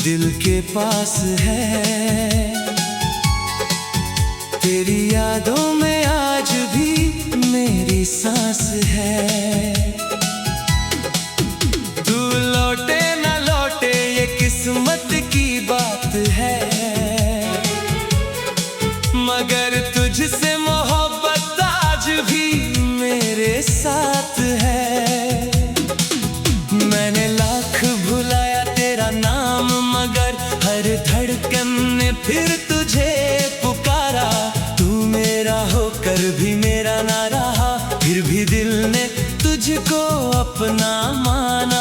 दिल के पास है। तेरी यादों में आज भी मेरी सांस है। तू लौटे ना लौटे ये किस्मत की बात है, मगर तुझसे मोहब्बत आज भी मेरे साथ है। मैंने लाख भुलाया तेरा नाम, मगर हर धड़कन ने फिर तुझे पुकारा। तू मेरा होकर भी मेरा ना रहा, फिर भी दिल ने तुझको अपना माना।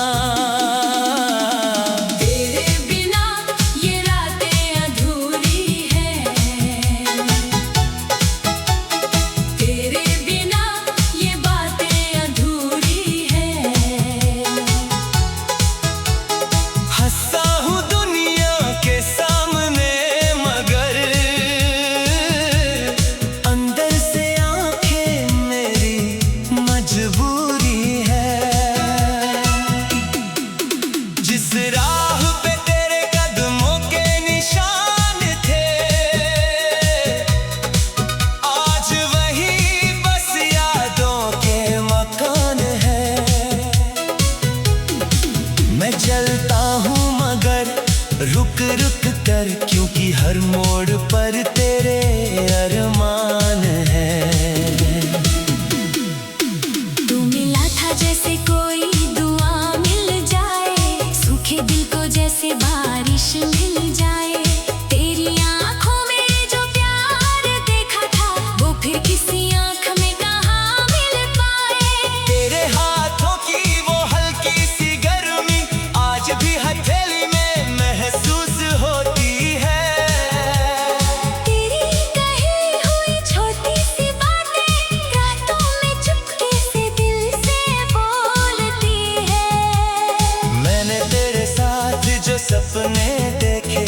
मैं चलता हूँ मगर रुक रुक कर, क्योंकि हर मोड़ पर तेरे अरमान है। तू मिला था जैसे कोई दुआ मिल जाए, सूखे दिल को जैसे बारिश मिल जाए। तेरी आंखों में जो प्यार देखा था, वो फिर किसी आंख में कहाँ मिल पाए। तेरे हाथों की वो हल्की सी गर्मी आज भी हथेली में महसूस होती है। तेरी कही हुई छोटी सी बातें रातों में चुपके से दिल से बोलती है। मैंने तेरे साथ जो सपने देखे,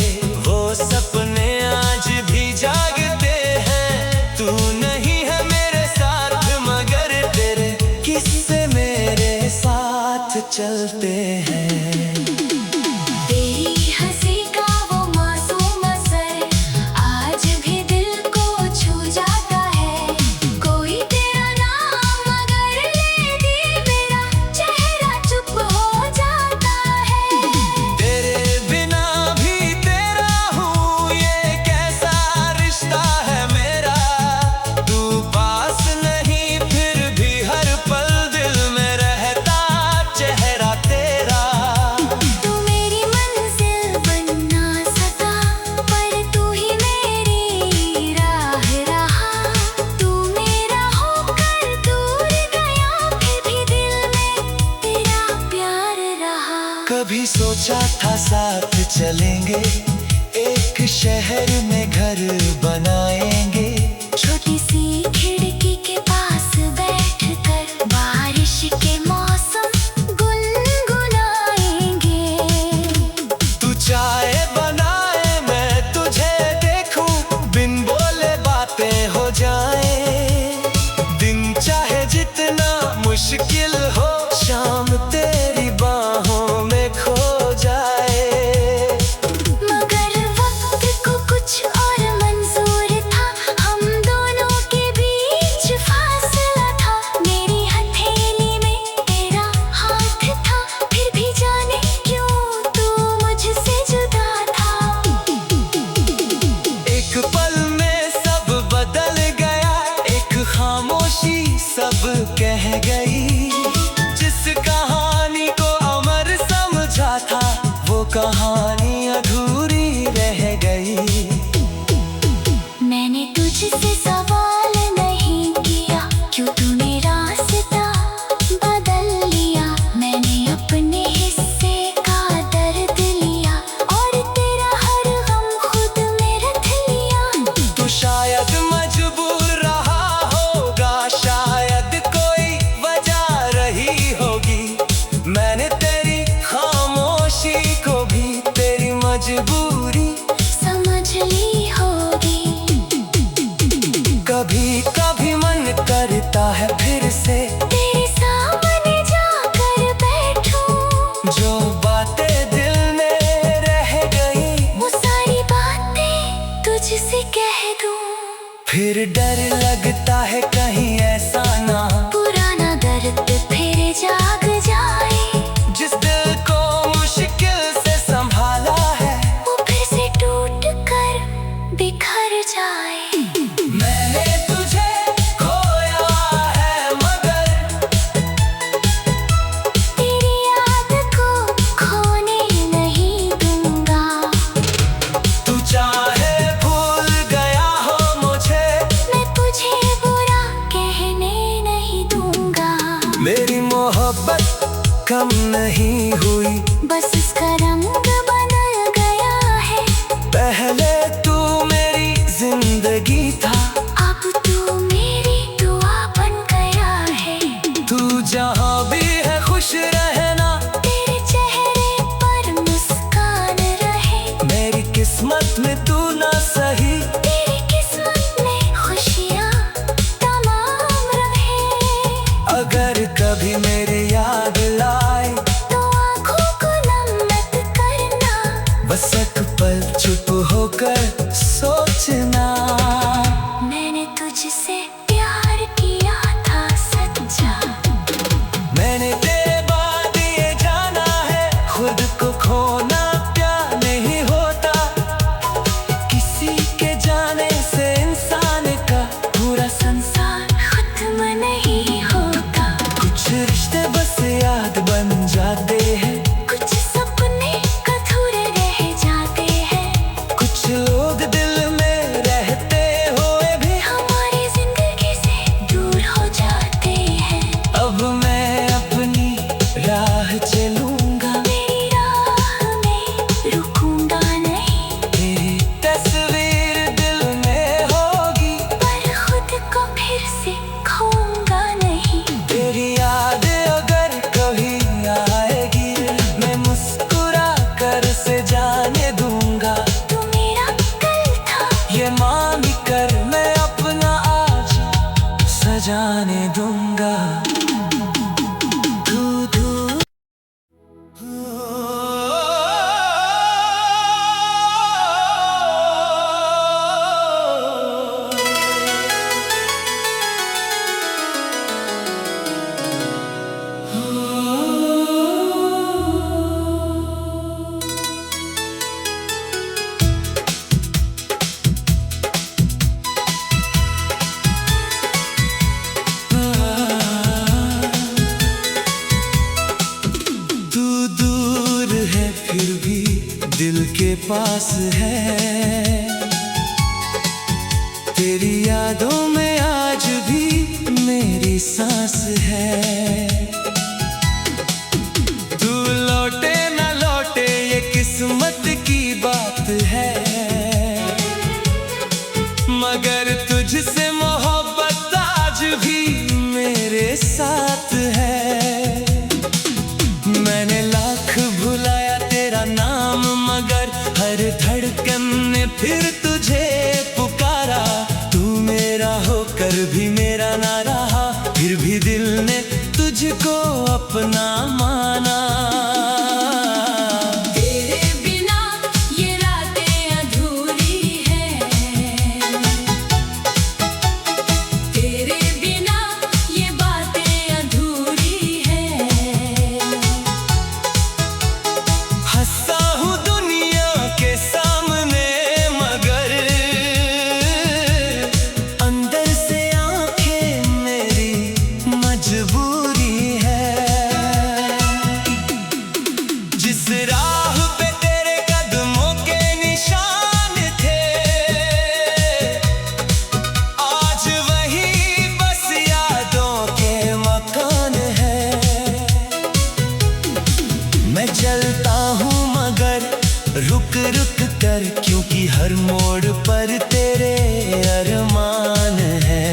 वो सपने आज भी जागते हैं। तू नहीं है मेरे साथ, मगर तेरे किस्से मेरे साथ चलते हैं। तेरी हंसी का वो मासूम असर आज भी दिल को छू जाता है। कोई तेरा नाम मगर ले दिए मेरा चेहरा चुप हो जाता है। तेरे बिना भी तेरा हूँ, ये कैसा रिश्ता है मेरा। तू पास नहीं फिर भी हर पल दिल में रहता चेहरा तेरा। तू मेरी मंजिल बन ना सका, पर तू ही मेरी राह रहा। तू मेरा होकर दूर गया, फिर भी दिल में तेरा प्यार रहा। कभी सोचा था साथ चलेंगे, एक शहर में घर बनाएंगे। छोटी सी खिड़की के पास बैठकर बारिश के मौसम गुनगुनाएंगे। तू चाय बनाए मैं तुझे देखूं, बिन बोले बातें हो जाए। दिन चाहे जितना मुश्किल हो, शाम तेरी बाहों में खो जाए। मगर वक्त को कुछ और मंजूर था, हम दोनों के बीच फासला था। मेरी हथेली में तेरा हाथ था, फिर भी जाने क्यों तू मुझसे जुदा था। एक पल में सब बदल गया, एक खामोशी सब कह गई। जिस कहानी को अमर समझा था, वो कहानी अधूरी रह गई। मैंने तुझसे सवाल नहीं किया, क्यों तूने रास्ता बदल लिया। मैंने अपने हिस्से का दर्द लिया, और तेरा हर गम खुद में रख लिया। तू शायद मजबूर रहा होगा, शायद कोई वजह रही होगी। मैंने तेरी खामोशी को भी तेरी मजबूरी समझ ली होगी। कभी कभी मन करता है फिर से तेरे सामने जाकर बैठूं, जो बातें दिल में रह गई। फिर डर लगता है कहीं ऐसा ना पुराना दर्द फिर जाग जाए। जिस दिल को मुश्किल से संभाला है वो फिर से टूट कर बिखर जाए। मैंने तुझे खोया है मगर तेरी याद को खोने नहीं दूंगा। तू चाहे भूल गया हो मुझे, मैं तुझे बुरा कहने नहीं दूंगा। मेरी मोहब्बत कम नहीं हुई, बस इसका रंग बदल गया है। पहले तू मेरी जिंदगी था, अब तू मेरी दुआ बन गया है। तू जहाँ भी है खुश रहना, तेरे चेहरे पर मुस्कान रहे। मेरी किस्मत में तू ना सही, तेरी किस्मत में खुशियाँ तमाम रहे। अगर कभी मेरे याद लाए तो आँखों को नम मत करना। बस एक पल चुप होकर सोचना। मैंने तुझसे प्यार किया था सच्चा। मैंने तेरे बाद ये जाना है, खुद को खोना प्यार नहीं होता। किसी के जाने से इंसान का पूरा संसार खत्म नहीं होता। कुछ रिश्ते बस याद बन जाते हैं, कुछ सपने अधूरे रह जाते हैं। कुछ लोग दिल में रहते हुए भी हमारी जिंदगी से दूर हो जाते हैं। अब मैं अपनी राह चलूंगा, मेरी राह में रुकूंगा नहीं। तेरी तस्वीर दिल में होगी, पर खुद को फिर से खोऊंगा नहीं। तेरी याद अगर कभी आएगी, मैं मुस्कुरा कर से जाने दूंगा। तू मेरा कल था, ये मान कर मैं अपना आज सजाने दूंगा। तू दूर है फिर भी दिल के पास है, तेरी यादों में आज भी मेरी सांस है। तू लौटे ना लौटे ये किस्मत की बात है, मगर तुझसे मोहब्बत आज भी मेरे साथ है। मैंने लाख भुलाया तेरा नाम, मगर हर धड़कन ने फिर तुझे पुकारा। तू मेरा होकर भी मेरा ना रहा, फिर भी दिल ने तुझको अपना माना। तेरे बिना ये रातें अधूरी हैं। तेरे बिना ये बातें अधूरी हैं। हंसता हूँ दुनिया के सामने, मगर अंदर से आंखें मेरी मजबूरी है। जिस राह पे तेरे कदमों के निशान थे, आज वही बस यादों के मकान है। मैं चलता हूँ मगर रुक रुक कर, क्योंकि हर मोड़ पर तेरे अरमान है।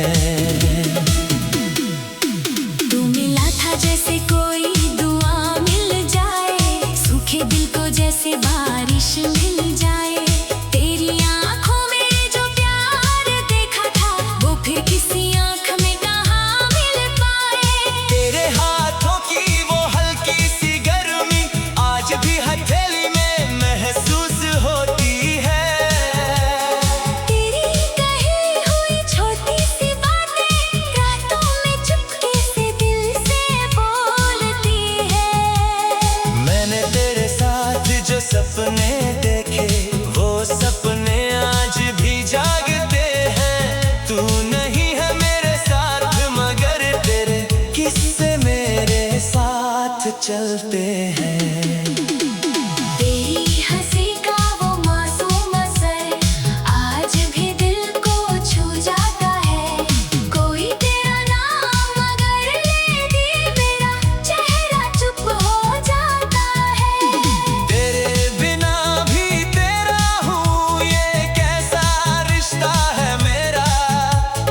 तू मिला था जैसे कोई दुआ मिल जाए, सूखे दिल को जैसे बारिश मिल जाए। तेरी आंखों में जो प्यार देखा था, वो फिर किसी आंख में कहाँ मिल पाए। तेरे हाथों की वो हल्की सी गर्मी आज भी हथेली में महसूस होती है। तेरी कही हुई छोटी चलते हैं। तेरी हंसी का वो मासूम असर आज भी दिल को छू जाता है। कोई तेरा नाम अगर ले दे मेरा चेहरा चुप हो जाता है। तेरे बिना भी तेरा हूँ, ये कैसा रिश्ता है मेरा।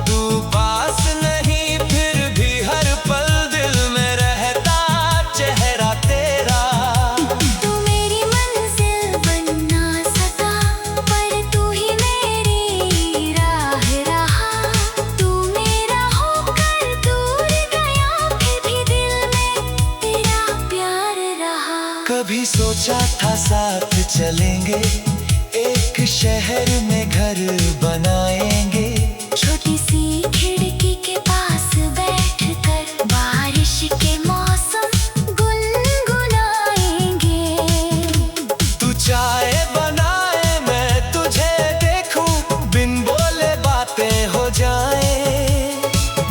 तू पास नहीं फिर भी हर पल दिल में रहता चेहरा तेरा। तू मेरी मंजिल बन ना सका पर तू ही मेरी राह रहा। तू मेरा होकर दूर गया फिर भी दिल में तेरा प्यार रहा। कभी सोचा था साथ चलेंगे, एक शहर में घर बनाएंगे। छोटी सी खिड़की के पास बैठकर बारिश के मौसम गुनगुनाएंगे। तू चाय बनाए मैं तुझे देखूं, बिन बोले बातें हो जाए।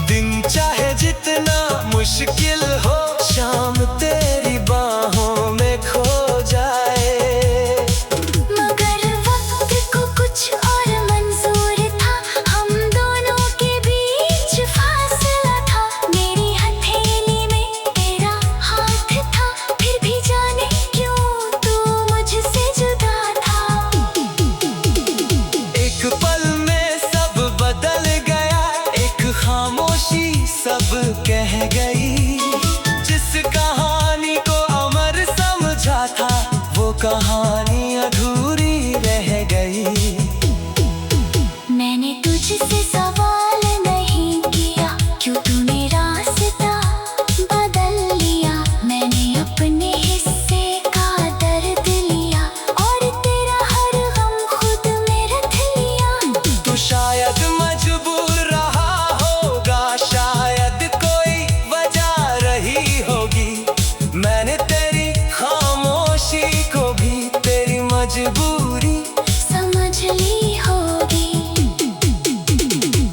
दिन चाहे जितना मुश्किल हो, शाम तेरी बाहों में खो जाए। मगर वक्त को कुछ और मंजूर था, हम दोनों के बीच फासला था। मेरी हथेली में तेरा हाथ था, फिर भी जाने क्यों तू मुझसे जुदा था। एक पल में सब बदल गया, एक खामोशी सब कह गई। जिस कहानी को अमर समझा था, वो कहानी अधूरी रह गई। मैंने तुझसे सवाल नहीं किया क्यों तूने रास्ता बदल लिया। मैंने अपने हिस्से का दर्द लिया और तेरा हर गम खुद में रख लिया। तू शायद मजबूर रहा होगा, शायद कोई वजह रही होगी। मैंने तेरी खामोशी को भी तेरी मजबूरी समझ ली होगी।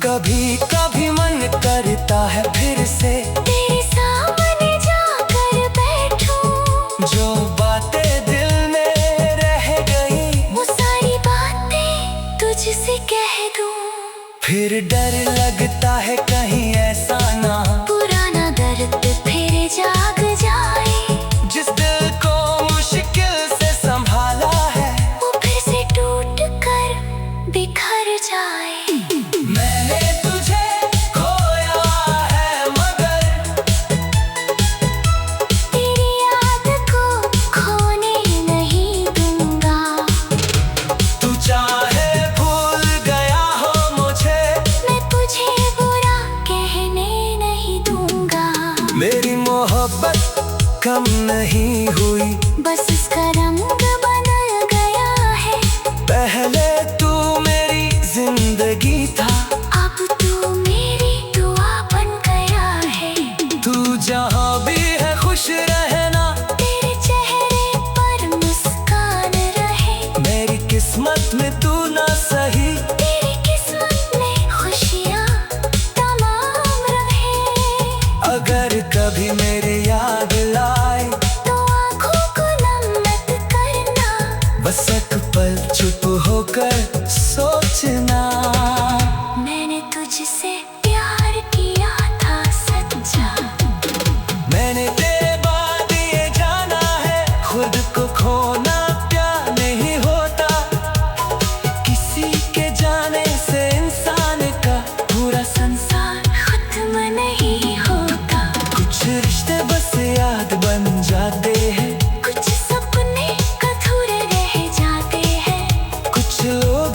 कभी कभी मन करता है फिर से तेरे सामने जाकर बैठूं, जो बातें दिल में रह गई वो सारी बातें तुझसे कह दूं। फिर डर लगता है कहीं ऐसा ना पुराना दर्द फिर जाग जाए। जिस दिल को मुश्किल से संभाला है, वो फिर से टूट कर बिखर जाए। मैंने तुझे खोया है मगर तेरी याद को खोने नहीं दूंगा। तू चाहे भूल गया हो मुझे, मैं तुझे बुरा कहने नहीं दूंगा। मेरी मोहब्बत कम नहीं हुई, बस इसका रंग बदल गया है। पहले तू मेरी जिंदगी था, अब तू मेरी दुआ बन गया है। तू जहाँ भी है खुश रहना, तेरे चेहरे पर मुस्कान रहे। मेरी किस्मत में तू ना सही, तेरी किस्मत में खुशियाँ तमाम रहे। अगर कभी मेरे याद लाए तो आँखों को नम मत करना, बस एक पल चुप होकर सोचना। मैंने तुझसे प्यार किया था सच्चा। मैंने तेरे बाद ये जाना है, खुद को खोना प्यार नहीं होता। किसी के जाने से इंसान का पूरा संसार खत्म नहीं होता। कुछ रिश्ते बस याद बन जाते हैं, कुछ सपने अधूरे रह जाते हैं। कुछ लोग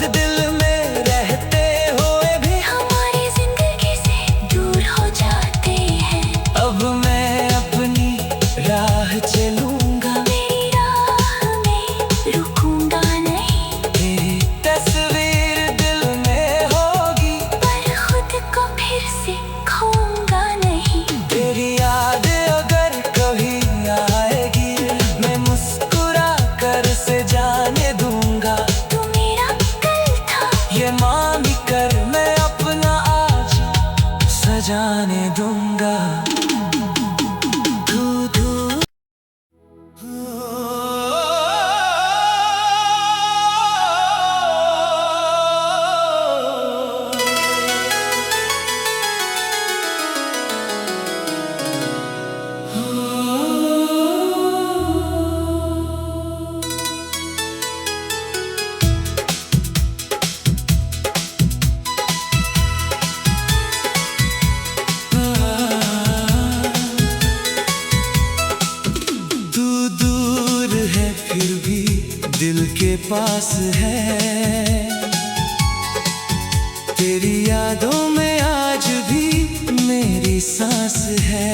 दिल के पास है। तेरी यादों में आज भी मेरी सांस है।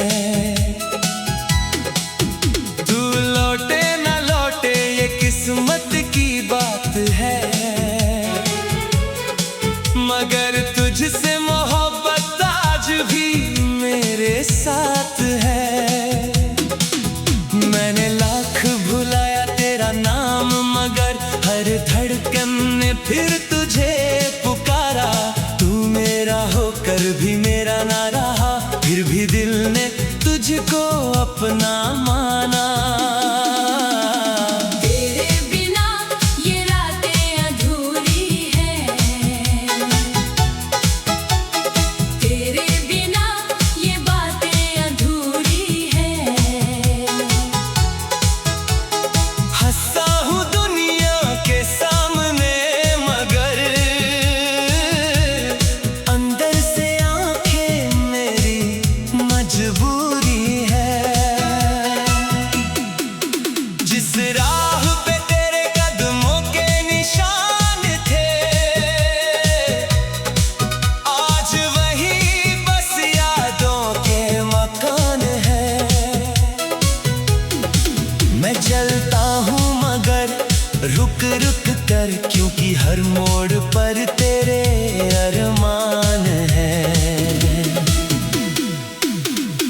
तू लौटे ना लौटे ये किस्मत की बात है, मगर तुझसे मोहब्बत आज भी मेरे साथ है। मैंने लाख भुलाया तेरा नाम, मगर हर धड़कन ने फिर तुझे पुकारा। तू मेरा होकर भी मेरा ना रहा, फिर भी दिल ने तुझको अपना माना। तेरे बिना ये रातें अधूरी हैं, तेरे बिना ये बातें अधूरी हैं। हंसता हूँ दुनिया के सामने, मगर अंदर से आंखें मेरी मजबूरी है। जिस राह पे तेरे कदमों के निशान थे, आज वही बस यादों के मकान है। मैं चलता हूँ मगर रुक रुक कर, क्योंकि हर मोड़ पर तेरे अरमान है।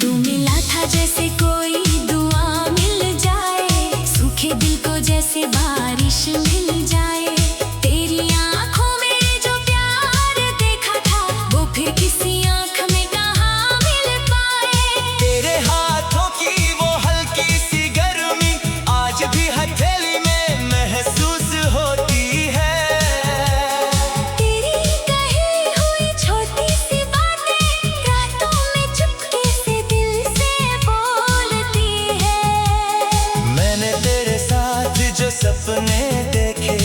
तू मिला था जैसे कोई दुआ मिल जाए, सूखे दिल को जैसे बारिश मिल जाए। तेरी आंखों में जो प्यार देखा था, वो फिर किसी आंख में कहाँ मिल पाए। तेरे हाथों की वो हल्की सी गर्मी आज भी हथेली में महसूस होती है। तेरी कही हुई छोटी सी बातें रातों में चुपके से दिल से बोलती है। मैंने तेरे साथ जो सपने देखे,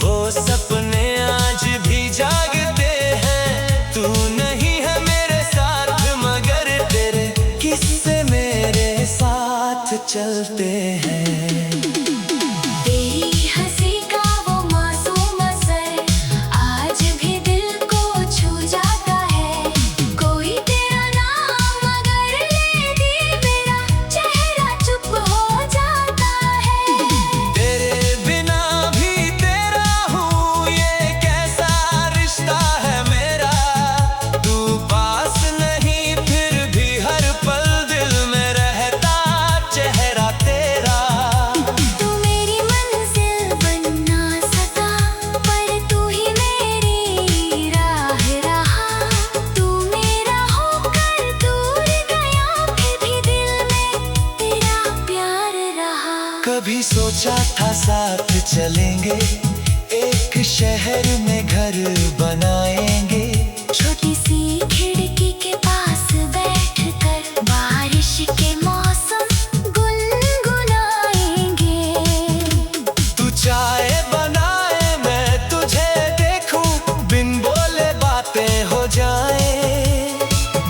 वो सपने आज भी जागते हैं। तू नहीं है मेरे साथ, मगर तेरे किस्से मेरे साथ चलते हैं। तेरी हंसी का वो मासूम असर आज भी दिल को छू जाता है। कोई तेरा नाम अगर ले दे, मेरा चेहरा चुप हो जाता है। तेरे बिना भी तेरा हूँ, ये कैसा रिश्ता है मेरा। तू पास नहीं फिर भी हर पल दिल में रहता चेहरा तेरा। तू मेरी मंजिल बन ना सका, पर तू ही मेरी राह रहा। तू मेरा होकर दूर गया, फिर भी दिल में तेरा प्यार रहा। कभी सोचा था साथ चलेंगे, एक शहर में घर बनाएंगे। छोटी सी खिड़की के पास बैठकर बारिश के मौसम गुनगुनाएंगे। तू चाय बनाए मैं तुझे देखूं, बिन बोले बातें हो जाए।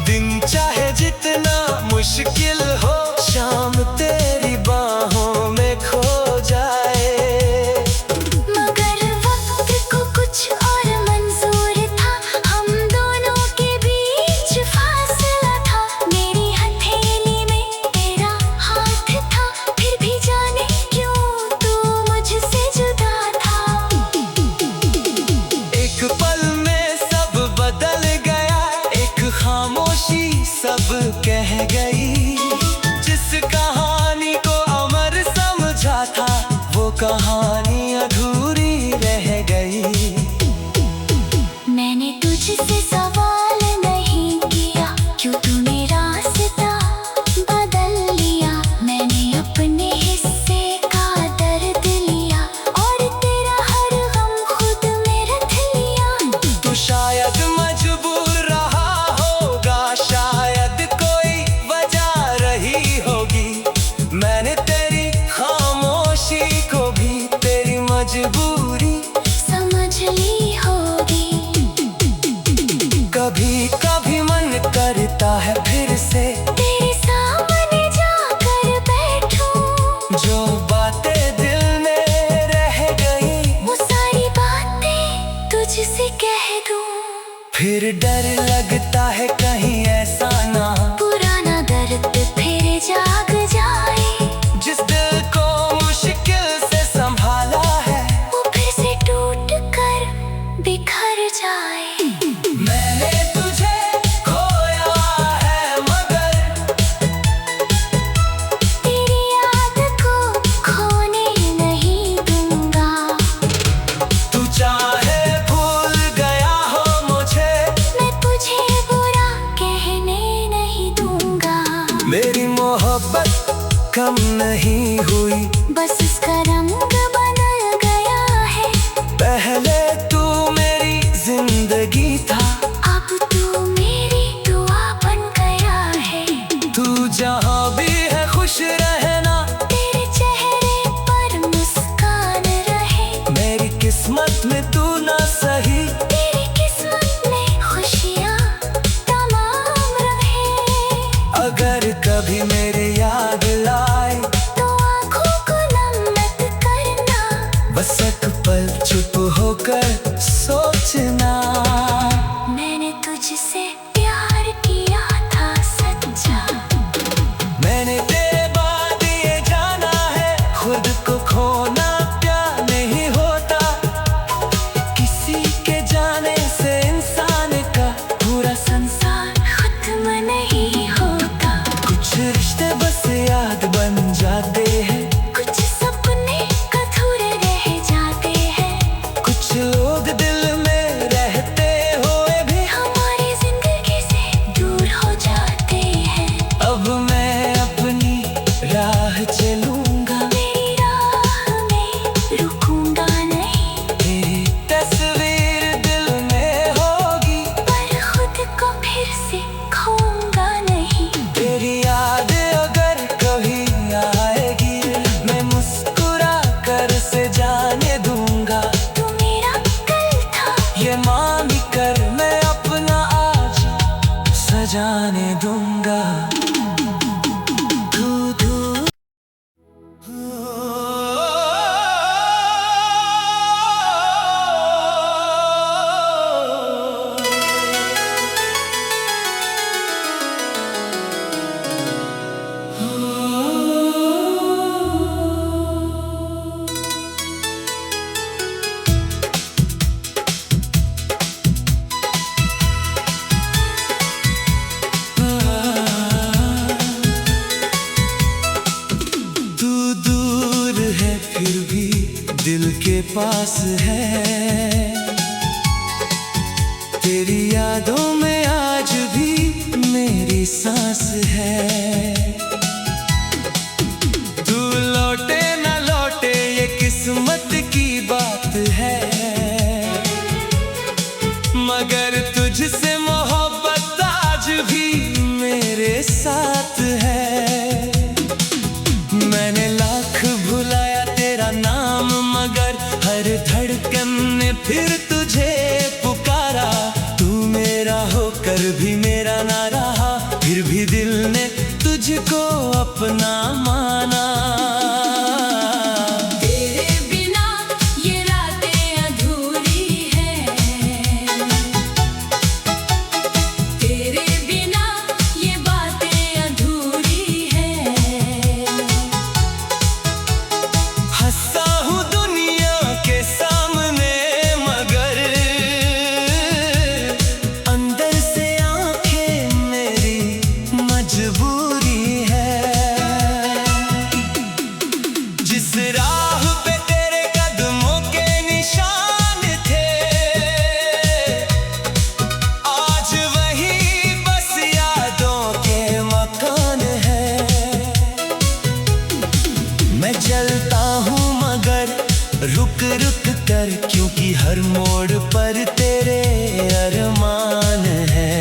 दिन चाहे जितना मुश्किल हो, शाम तेरी बाहों में खो जाए। मगर वक्त को कुछ और मंजूर था, हम दोनों के बीच फिर डर लगता है कहीं ऐसा ना पुराना दर्द फिर जाग जाए। जिस दिल को मुश्किल से संभाला है वो फिर से टूट कर बिखर जाए। मैंने तुझे खोया है मगर तेरी याद को खोने नहीं दूंगा। तू चाहे भूल गया हो मुझे, मैं तुझे बुरा कहने नहीं दूंगा। मेरी मोहब्बत कम नहीं हुई, बस इसका रंग बदल गया है। पहले तू मेरी जिंदगी था, अब तू मेरी दुआ बन गया है। तू जहाँ भी है खुश रहना, तेरे चेहरे पर मुस्कान रहे। मेरी किस्मत में तू ना सही, तेरी किस्मत में खुशियाँ तमाम रहे। अगर कभी मेरे याद लाए तो आँखों को नम मत करना। बस एक पल चुप होकर सोचना। मैंने तुझसे प्यार किया था सच्चा। मैंने तेरे बाद ये जाना है, खुद को खोना प्यार नहीं होता। किसी के जाने से इंसान का पूरा संसार खत्म नहीं होता। कुछ रिश्ते बस याद बन जाते हैं, कुछ सपने अधूरे रह जाते हैं। कुछ लोग दिल में रहते हुए भी हमारी जिंदगी से दूर हो जाते हैं। अब मैं अपनी राह चलूंगा, मेरी राह में रुकूंगा नहीं। तेरी तस्वीर दिल में होगी, पर खुद को फिर से खोऊंगा नहीं। तेरी याद अगर कभी आएगी, मैं मुस्कुरा कर से जाने दूंगा। तू मेरा कल था, ये मान कर मैं अपना आज सजाने दूंगा। तू तू तू दूर है फिर भी दिल के पास है, तेरी यादों में आज भी मेरी सांस है। तू लौटे ना लौटे ये किस्मत की बात है, मगर तुझसे मोहब्बत आज भी मेरे साथ है। मैंने लाख भुलाया तेरा नाम, मगर हर धड़कन ने फिर तुझे पुकारा। तू मेरा होकर भी मेरा ना रहा, फिर भी दिल ने तुझको अपना माना। तेरे बिना ये रातें अधूरी हैं। तेरे बिना ये बातें अधूरी हैं। हंसता हूँ दुनिया के सामने, मगर अंदर से आंखें मेरी मजबूरी है। जिस राह पे तेरे कदमों के निशान थे, आज वही बस यादों के मकान है। मैं चलता हूँ मगर रुक रुक कर, क्योंकि हर मोड़ पर तेरे अरमान है।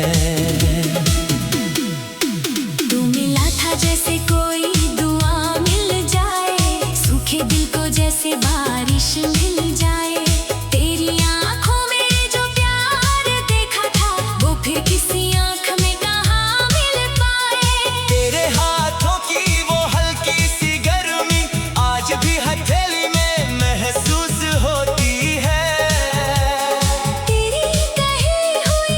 तू मिला था जैसे कोई दुआ मिल जाए, सूखे दिल को जैसे बारिश मिल जाए। तेरी आंखों में जो प्यार देखा था, वो फिर किसी आंख में कहाँ मिल पाए। तेरे हाथों की वो हल्की सी गर्मी आज भी हथेली में महसूस होती है। तेरी कही हुई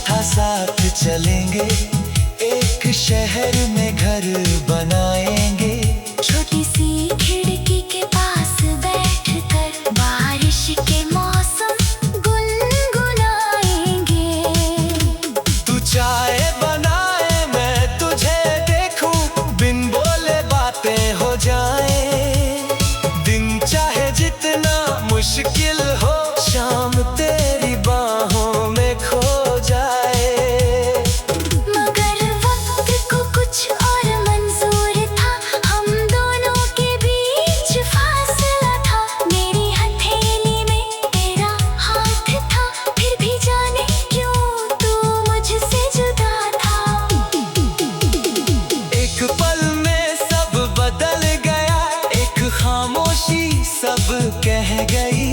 था साथ चलेंगे, एक शहर में घर बनाएंगे। छोटी सी खिड़की के पास बैठकर बारिश के मौसम गुनगुनाएंगे। तू चाय बनाए मैं तुझे देखूं, बिन बोले बातें हो जाए। दिन चाहे जितना मुश्किल हो, शाम तेरी बाहों में खो जाए। मगर वक्त को कुछ और मंजूर था, हम दोनों के बीच फासला था। मेरी हथेली में तेरा हाथ था, फिर भी जाने क्यों तू मुझसे जुदा था। एक पल में सब बदल गया, एक खामोशी सब कह गई।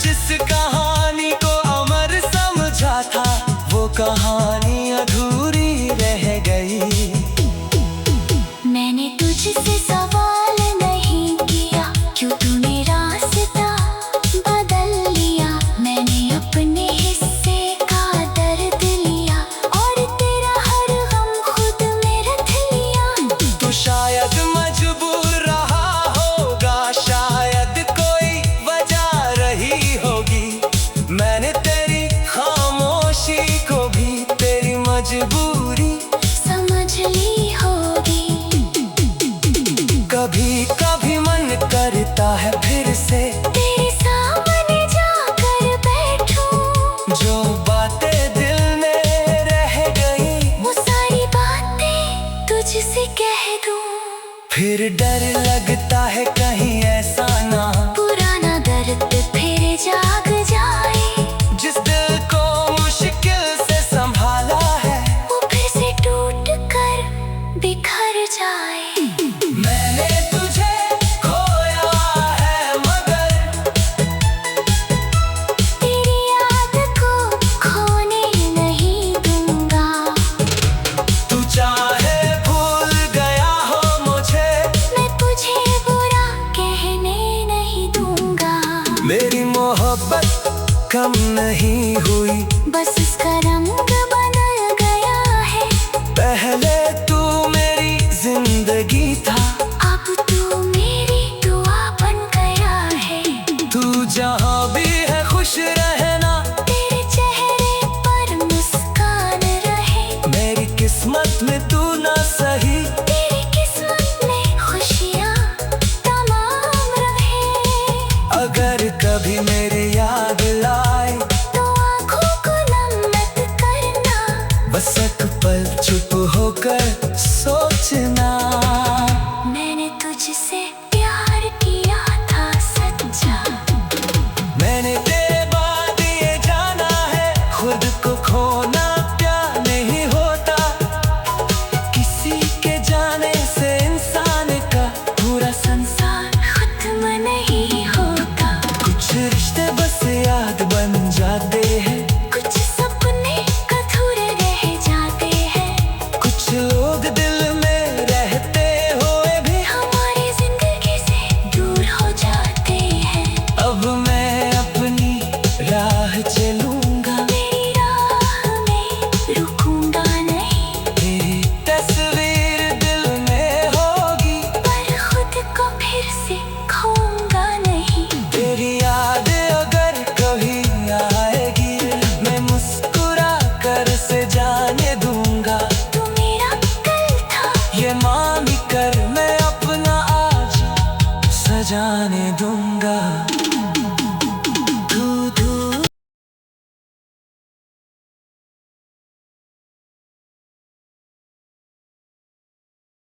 जिस कहानी को अमर समझा था, वो कहानी अधूरी रह गई। मैंने तुझसे सवाल नहीं किया, क्यों तूने रास्ता बदल लिया। मैंने अपने हिस्से का दर्द लिया, और तेरा हर गम खुद में रख लिया। तू शायद मजबूर रहा होगा, शायद कोई वजह रही होगी। मैंने तेरी खामोशी को भी तेरी मजबूरी समझ ली होगी। कभी कभी मन करता है फिर से तेरे सामने जाकर बैठूं, जो बातें दिल में रह गई, वो सारी बातें तुझसे कह दूं। फिर डर लगता है कहीं ऐसा ना पुराना दर्द फिर जाग जाए, जिस दिल को मुश्किल से संभाला है, वो फिर से टूट कर बिखर जाए। मैंने तुझे खोया है मगर तेरी याद को खोने नहीं दूंगा। तू चाहे भूल गया हो मुझे, मैं तुझे बुरा कहने नहीं दूंगा। मेरी मोहब्बत कम नहीं हुई, बस उसका रंग बदल गया है। पहले तू मेरी जिंदगी था, अब तू मेरी दुआ बन गया है। तू जहाँ भी है खुश रहना, तेरे चेहरे पर मुस्कान रहे। मेरी किस्मत में तू ना सही, तेरी किस्मत में खुशियाँ तमाम रहे। अगर कभी मेरे याद लाए, तो आँखों को नम मत करना। बस एक पल चुप होकर सोचना।